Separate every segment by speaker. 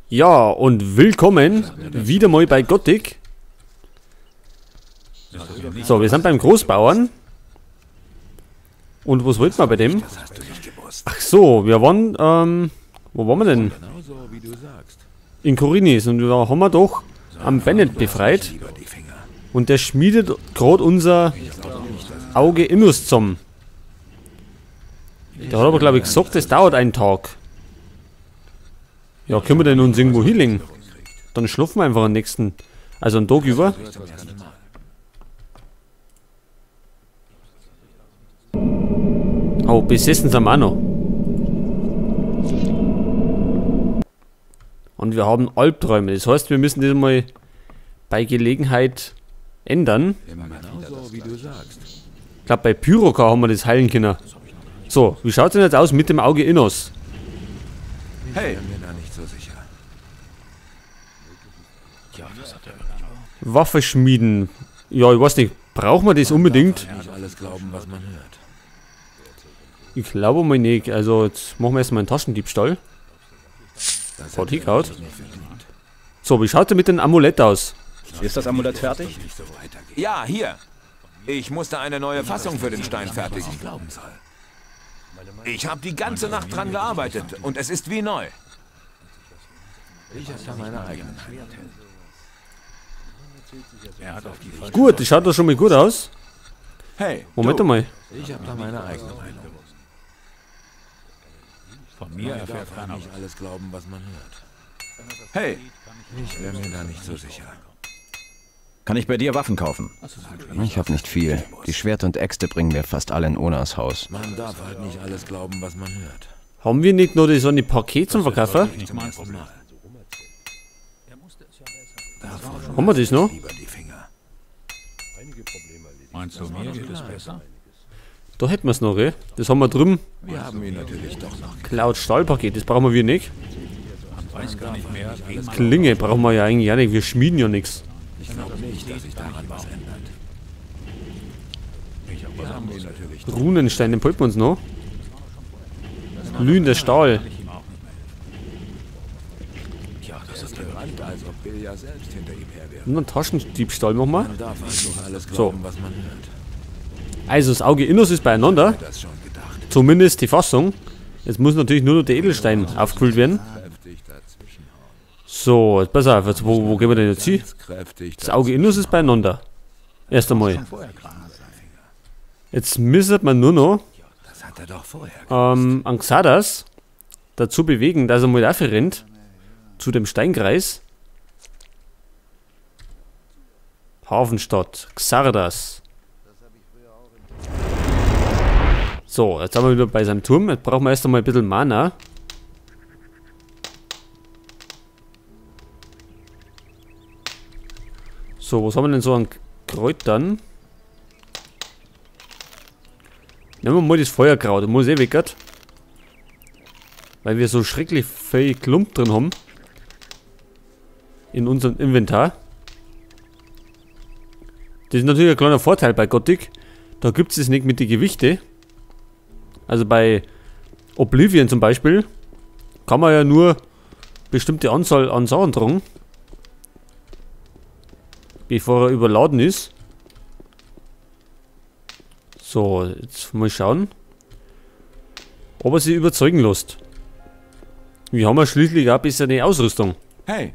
Speaker 1: Ja, und willkommen wieder mal bei Gothic. So, wir sind beim Großbauern. Und was wollten wir bei dem? Ach so, wir waren, wo waren wir denn? In Korinis, und da haben wir doch am Bennett befreit. Und der schmiedet gerade unser Auge Innus zusammen. Der hat aber, glaube ich, gesagt, das dauert einen Tag. Ja, können wir denn uns irgendwo hinlegen? Dann schlafen wir einfach am nächsten, also einen Tag über. Oh, besessen sind wir auch noch. Und wir haben Albträume. Das heißt, wir müssen das mal bei Gelegenheit ändern. Ich glaube, bei Pyroka haben wir das heilen können. So, wie schaut es denn jetzt aus mit dem Auge Innos?
Speaker 2: Hey!
Speaker 1: Waffe schmieden. Ja, ich weiß nicht, brauchen wir das unbedingt? Ich glaube mal nicht. Also, jetzt machen wir erstmal einen Taschendiebstahl. Hat hingehauen. So, wie schaut es mit dem Amulett aus?
Speaker 3: Ist das Amulett fertig?
Speaker 2: Ja, hier! Ich musste eine neue Fassung für den Stein fertigen. Ich habe die ganze Nacht dran gearbeitet und es ist wie neu. Ich habe da meine eigenen Schwerter.
Speaker 1: Gut, das schaut doch schon mal gut aus.
Speaker 2: Hey,
Speaker 1: Moment
Speaker 2: du.
Speaker 1: mal.
Speaker 2: Ich habe da meine eigene Meinung.
Speaker 4: Von mir erfährt keiner
Speaker 2: Nicht alles glauben, was man hört. Hey, ich wäre mir da nicht so sicher.
Speaker 3: Kann ich bei dir Waffen kaufen?
Speaker 5: Ich habe nicht viel. Die Schwerter und Äxte bringen mir fast alle in Onas Haus.
Speaker 2: Man darf halt nicht alles glauben, was man hört.
Speaker 1: Haben wir nicht noch so eine Paket zum Verkaufen?
Speaker 4: nicht mein Problem.
Speaker 1: Haben wir das noch?
Speaker 2: Lieber die Finger.
Speaker 4: Meinst du, mir geht es besser?
Speaker 1: Da hätten wir es noch, ey. Das haben wir drüben.
Speaker 2: Wir haben ihn natürlich doch noch.
Speaker 1: Cloud Stahlpaket, das brauchen wir nicht.
Speaker 4: Man weiß gar nicht mehr, wie man...
Speaker 1: Klinge brauchen wir ja eigentlich auch nicht. Wir schmieden ja nichts.
Speaker 2: Ich glaube nicht, dass sich daran was ändert. Wir haben ihn natürlich doch.
Speaker 1: Runenstein, den pulpen wir uns noch. Glühender Stahl.
Speaker 2: Ja, das ist gerannt, als ob Bill ja selbst hinter ihm her wäre.
Speaker 1: Und einen Taschendiebstahl machen wir.
Speaker 2: Man darf also alles glauben, was man hört.
Speaker 1: Also das Auge Innos ist beieinander.
Speaker 2: Das schon gedacht.
Speaker 1: Zumindest die Fassung. Jetzt muss natürlich nur noch der Edelstein aufgefüllt werden.
Speaker 2: Kräftig dazwischen.
Speaker 1: So, jetzt pass auf. Jetzt, wo gehen wir denn jetzt hin?
Speaker 2: Kräftig
Speaker 1: Das Auge Innos ist beieinander. Erst einmal. Jetzt müsste man nur noch
Speaker 2: Das hat er doch vorher.
Speaker 1: an Xardas dazu bewegen, dass er mal dafür rennt. Zu dem Steinkreis. Hafenstadt. Xardas. So, jetzt sind wir wieder bei seinem Turm. Jetzt brauchen wir erst einmal ein bisschen Mana. So, was haben wir denn so an Kräutern? Nehmen wir mal das Feuerkraut. Das muss eh weggert. Weil wir so schrecklich viel Klump drin haben. In unserem Inventar. Das ist natürlich ein kleiner Vorteil bei Gothic. Da gibt es nicht mit den Gewichte. Also bei Oblivion zum Beispiel kann man ja nur bestimmte Anzahl an Sachen tragen, bevor er überladen ist. So, jetzt mal schauen, ob er sich überzeugen lässt. Wir haben ja schließlich auch bessere Ausrüstung.
Speaker 2: Hey,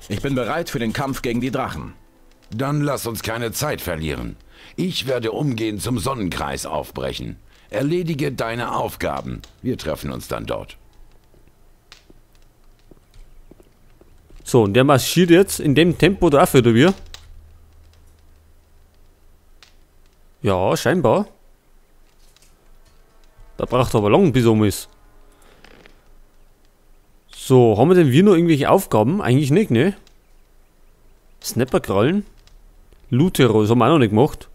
Speaker 3: Ich bin bereit für den Kampf gegen die Drachen.
Speaker 6: Dann lass uns keine Zeit verlieren. Ich werde umgehend zum Sonnenkreis aufbrechen. Erledige deine Aufgaben. Wir treffen uns dann dort.
Speaker 1: So, und der marschiert jetzt in dem Tempo da für wir. Ja, scheinbar. Da braucht er aber lang, bis er um ist. So, haben wir denn wir noch irgendwelche Aufgaben? Eigentlich nicht, ne? Snapperkrallen. Lutero, das haben wir auch noch nicht gemacht.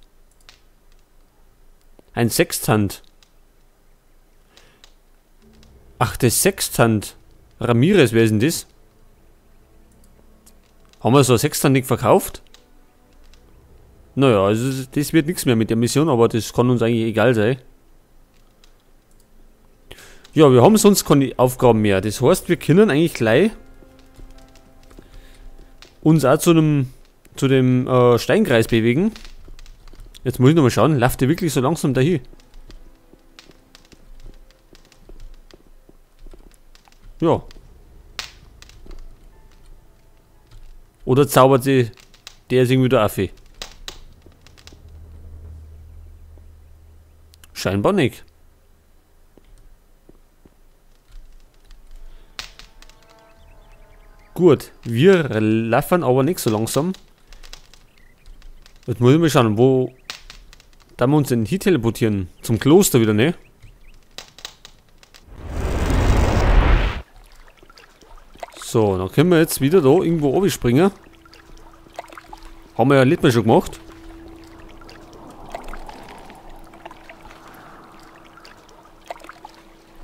Speaker 1: Ein Sextant. Ach, das Sextant. Ramirez, wer ist denn das? Haben wir so ein Sextant nicht verkauft? Naja, also das wird nichts mehr mit der Mission, aber das kann uns eigentlich egal sein. Ja, wir haben sonst keine Aufgaben mehr. Das heißt, wir können eigentlich gleich uns auch zu dem Steinkreis bewegen. Jetzt muss ich nochmal schauen, läuft der wirklich so langsam dahin? Ja. Oder zaubert sie der ist irgendwie der Affe? Scheinbar nicht. Gut, wir laufen aber nicht so langsam. Jetzt muss ich mal schauen, wo da wir uns denn hier teleportieren. Zum Kloster wieder, ne? So, dann können wir jetzt wieder da irgendwo oben springen. Haben wir ja letztes Mal schon gemacht.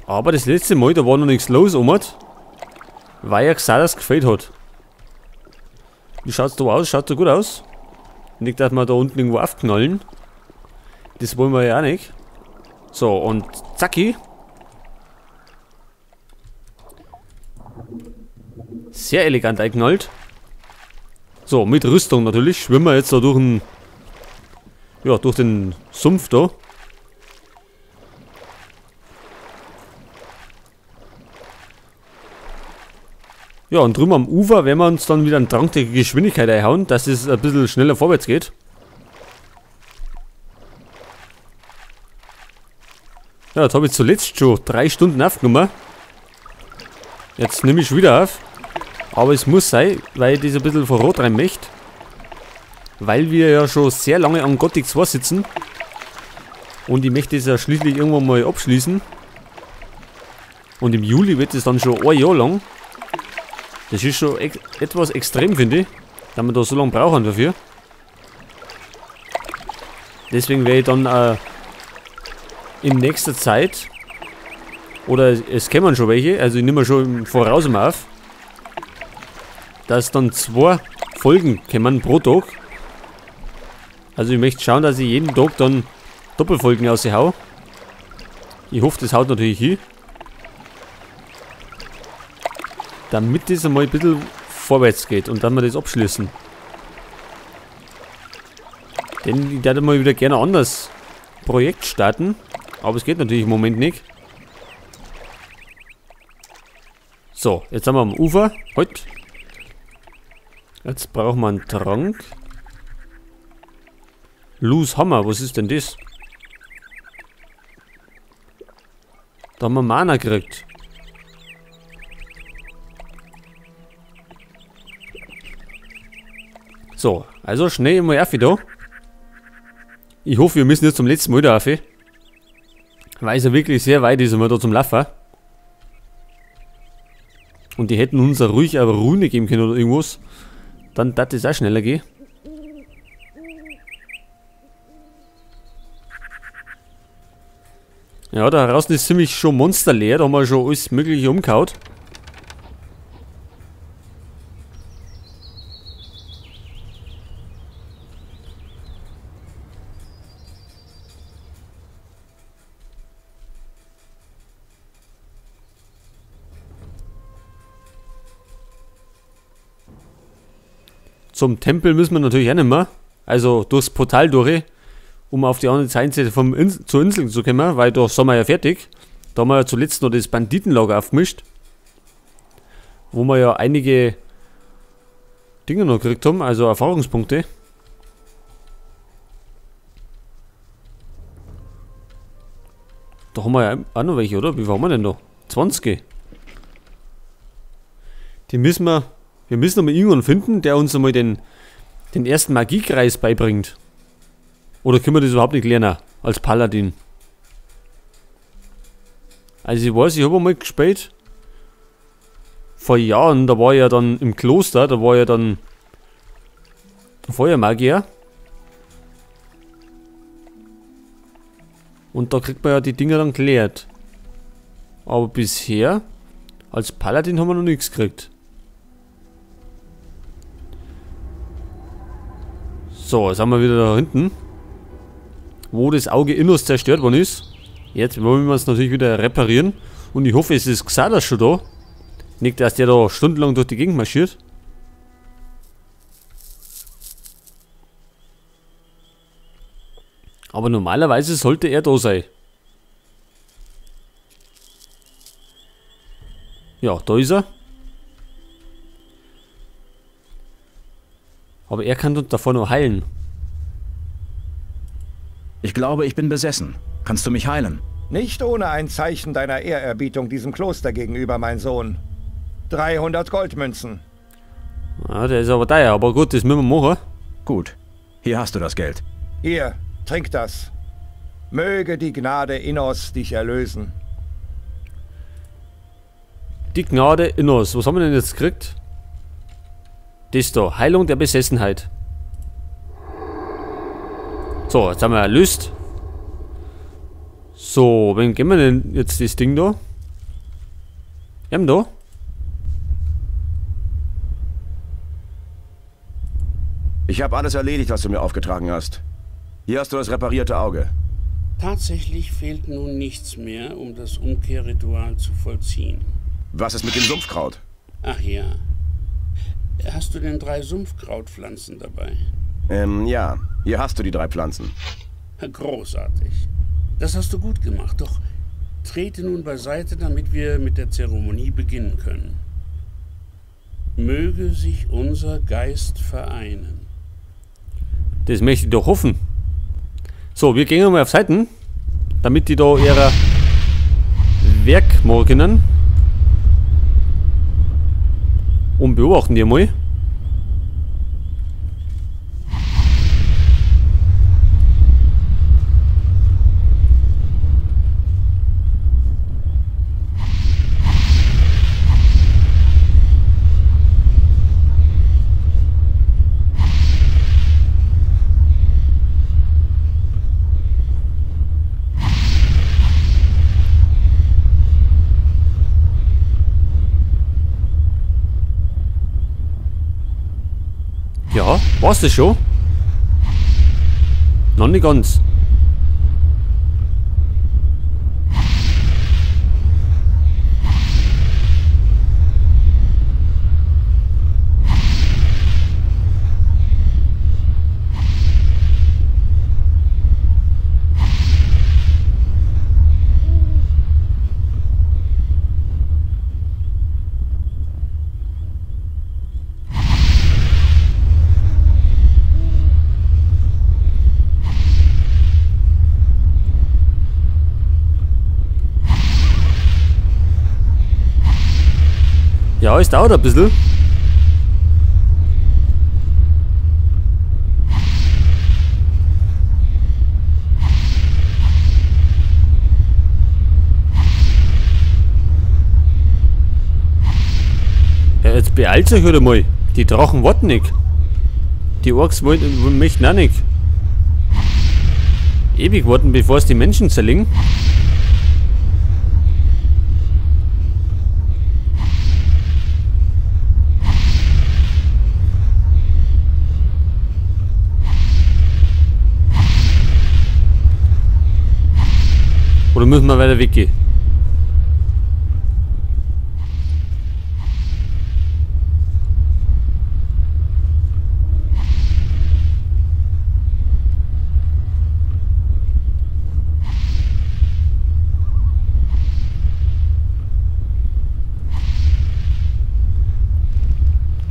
Speaker 1: Aber das letzte Mal, da war noch nichts los, Omat. Weil ja Xalas gefällt hat. Wie schaut's da aus? Schaut da gut aus? Nicht, dass wir da unten irgendwo aufknallen. Das wollen wir ja auch nicht. So, und zacki. Sehr elegant eingeknallt. So, mit Rüstung natürlich. Schwimmen wir jetzt da durch den... Ja, durch den Sumpf da. Ja, und drüben am Ufer werden wir uns dann wieder einen Drang der Geschwindigkeit einhauen, dass es ein bisschen schneller vorwärts geht. Ja, jetzt habe ich zuletzt schon 3 Stunden aufgenommen. Jetzt nehme ich schon wieder auf. Aber es muss sein, weil ich das ein bisschen vor Rot rein möchte. Weil wir ja schon sehr lange an Gothic 2 sitzen. Und ich möchte es ja schließlich irgendwann mal abschließen. Und im Juli wird es dann schon ein Jahr lang. Das ist schon etwas extrem, finde ich, dass wir da so lange brauchen dafür. Deswegen werde ich dann in nächster Zeit, oder es kämen schon welche, also ich nehme mir schon im Voraus mal auf, dass dann 2 Folgen kämen pro Tag. Also ich möchte schauen, dass ich jeden Tag dann Doppelfolgen raushau. Ich hoffe, das haut natürlich hin. Damit das einmal ein bisschen vorwärts geht und dann wir das abschließen. Denn ich würde mal wieder gerne ein anderes Projekt starten. Aber es geht natürlich im Moment nicht. So, jetzt sind wir am Ufer. Halt. Jetzt brauchen wir einen Trank. Loose Hammer, was ist denn das? Da haben wir Mana gekriegt. So, also schnell mal auf da. Ich hoffe, wir müssen jetzt zum letzten Mal da auf. Weil es ja wirklich sehr weit ist, immer da zum Laufen. Und die hätten uns ja ruhig eine Rune geben können oder irgendwas. Dann darf das auch schneller gehen. Ja, da draußen ist ziemlich schon monsterleer. Da haben wir schon alles Mögliche umgehauen. Zum Tempel müssen wir natürlich auch nicht mehr. Also durchs Portal durch, um auf die andere Seite zur Insel zu kommen, weil da sind wir ja fertig. Da haben wir ja zuletzt noch das Banditenlager aufgemischt. Wo wir ja einige Dinge noch gekriegt haben, also Erfahrungspunkte. Da haben wir ja auch noch welche, oder? Wie viel haben wir denn da? 20. Die müssen wir... Wir müssen noch mal irgendwann finden, der uns einmal den ersten Magiekreis beibringt. Oder können wir das überhaupt nicht lernen, als Paladin? Also ich weiß, ich habe einmal gespielt. Vor Jahren, da war ja dann im Kloster, da war ja dann Feuermagier. Und da kriegt man ja die Dinger dann gelehrt. Aber bisher, als Paladin haben wir noch nichts gekriegt. So, jetzt haben wir wieder da hinten, wo das Auge innerst zerstört worden ist. Jetzt wollen wir es natürlich wieder reparieren. Und ich hoffe, es ist Xardas schon da. Nicht, dass der da stundenlang durch die Gegend marschiert. Aber normalerweise sollte er da sein. Ja, da ist er. Aber er kann uns davor noch heilen.
Speaker 3: Ich glaube, ich bin besessen. Kannst du mich heilen?
Speaker 7: Nicht ohne ein Zeichen deiner Ehrerbietung diesem Kloster gegenüber, mein Sohn. 300 Goldmünzen.
Speaker 1: Ja, der ist aber teuer, aber gut, das müssen wir machen.
Speaker 3: Gut. Hier hast du das Geld.
Speaker 7: Hier, trink das. Möge die Gnade Innos dich erlösen.
Speaker 1: Die Gnade in uns. Was haben wir denn jetzt gekriegt? Das da. Heilung der Besessenheit. So, jetzt haben wir erlöst. So, wen geben wir denn jetzt das Ding da? Da?
Speaker 8: Ich habe alles erledigt, was du mir aufgetragen hast. Hier hast du das reparierte Auge.
Speaker 9: Tatsächlich fehlt nun nichts mehr, um das Umkehrritual zu vollziehen.
Speaker 8: Was ist mit dem Sumpfkraut?
Speaker 9: Ach ja. Hast du denn 3 Sumpfkrautpflanzen dabei?
Speaker 8: Ja. Hier hast du die 3 Pflanzen.
Speaker 9: Großartig. Das hast du gut gemacht, doch trete nun beiseite, damit wir mit der Zeremonie beginnen können. Möge sich unser Geist vereinen.
Speaker 1: Das möchte ich doch hoffen. So, wir gehen mal auf Seiten, damit die da ihre Werk machen können. Und beobachten die mal. Ja, war's das schon? Noch nicht ganz. Ja, es dauert ein bisschen. Ja, jetzt beeilt euch halt mal. Die Drachen warten nicht. Die Orks möchten auch nicht. Ewig warten, bevor es die Menschen zerlegen. Oder müssen wir weiter weggehen?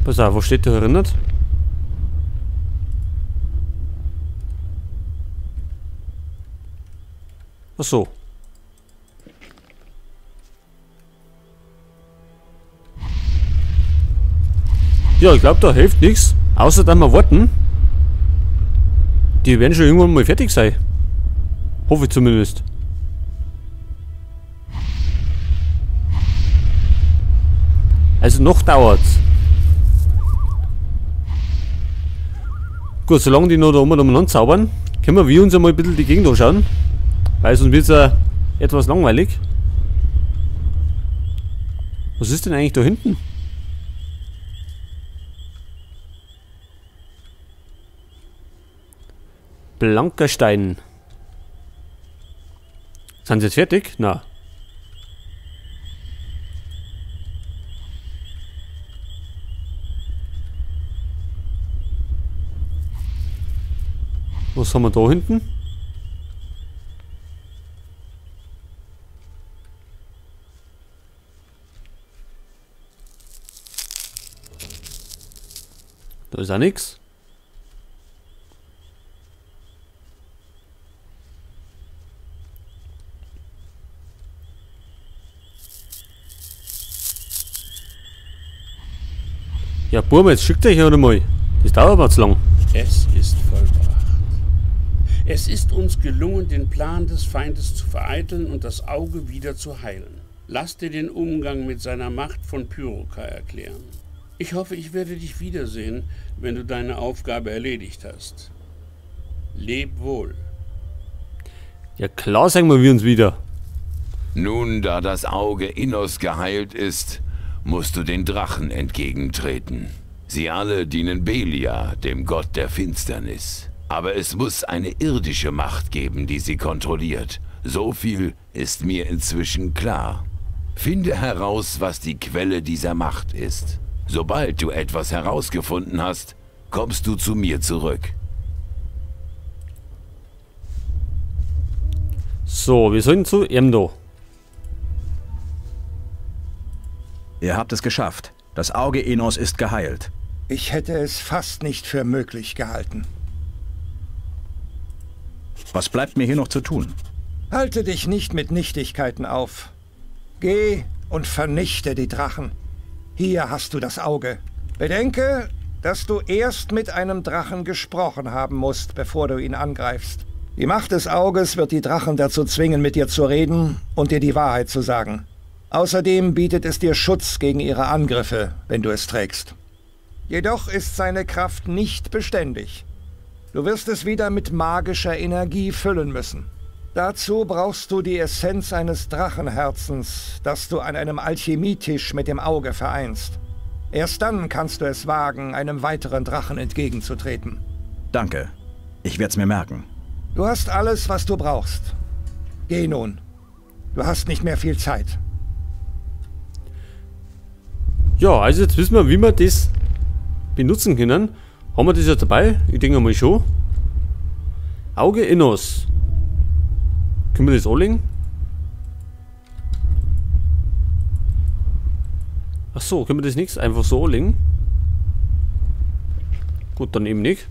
Speaker 1: Pass auf, wo steht der erinnert? Ach so. Ja, ich glaube, da hilft nichts. Außer dass wir warten. Die werden schon irgendwann mal fertig sein. Hoffe ich zumindest. Also noch dauert's. Gut, solange die noch da oben umeinander zaubern, können wir uns einmal ein bisschen die Gegend anschauen. Weil sonst wird es ja etwas langweilig. Was ist denn eigentlich da hinten? Blanker Stein. Sind sie jetzt fertig? Na. Was haben wir da hinten? Da ist auch nichts. Ja, Burm, jetzt schickt euch ja mal. Das dauert aber zu lang.
Speaker 9: Es ist vollbracht. Es ist uns gelungen, den Plan des Feindes zu vereiteln und das Auge wieder zu heilen. Lass dir den Umgang mit seiner Macht von Pyroka erklären. Ich hoffe, ich werde dich wiedersehen, wenn du deine Aufgabe erledigt hast. Leb wohl.
Speaker 1: Ja klar, sagen wir uns wieder.
Speaker 6: Nun, da das Auge Innos geheilt ist, musst du den Drachen entgegentreten. Sie alle dienen Belia, dem Gott der Finsternis. Aber es muss eine irdische Macht geben, die sie kontrolliert. So viel ist mir inzwischen klar. Finde heraus, was die Quelle dieser Macht ist. Sobald du etwas herausgefunden hast, kommst du zu mir zurück.
Speaker 1: So, wir sollen zu Emdo.
Speaker 3: Ihr habt es geschafft. Das Auge Innos ist geheilt.
Speaker 7: Ich hätte es fast nicht für möglich gehalten.
Speaker 3: Was bleibt mir hier noch zu tun?
Speaker 7: Halte dich nicht mit Nichtigkeiten auf. Geh und vernichte die Drachen. Hier hast du das Auge. Bedenke, dass du erst mit einem Drachen gesprochen haben musst, bevor du ihn angreifst. Die Macht des Auges wird die Drachen dazu zwingen, mit dir zu reden und dir die Wahrheit zu sagen. Außerdem bietet es dir Schutz gegen ihre Angriffe, wenn du es trägst. Jedoch ist seine Kraft nicht beständig. Du wirst es wieder mit magischer Energie füllen müssen. Dazu brauchst du die Essenz eines Drachenherzens, das du an einem Alchemietisch mit dem Auge vereinst. Erst dann kannst du es wagen, einem weiteren Drachen entgegenzutreten.
Speaker 3: Danke. Ich werde es mir merken.
Speaker 7: Du hast alles, was du brauchst. Geh nun. Du hast nicht mehr viel Zeit.
Speaker 1: Ja, also jetzt wissen wir, wie wir das benutzen können. Haben wir das jetzt dabei? Ich denke mal schon. Auge Innos. Können wir das anlegen? Ach so, können wir das nicht einfach so anlegen? Gut, dann eben nicht.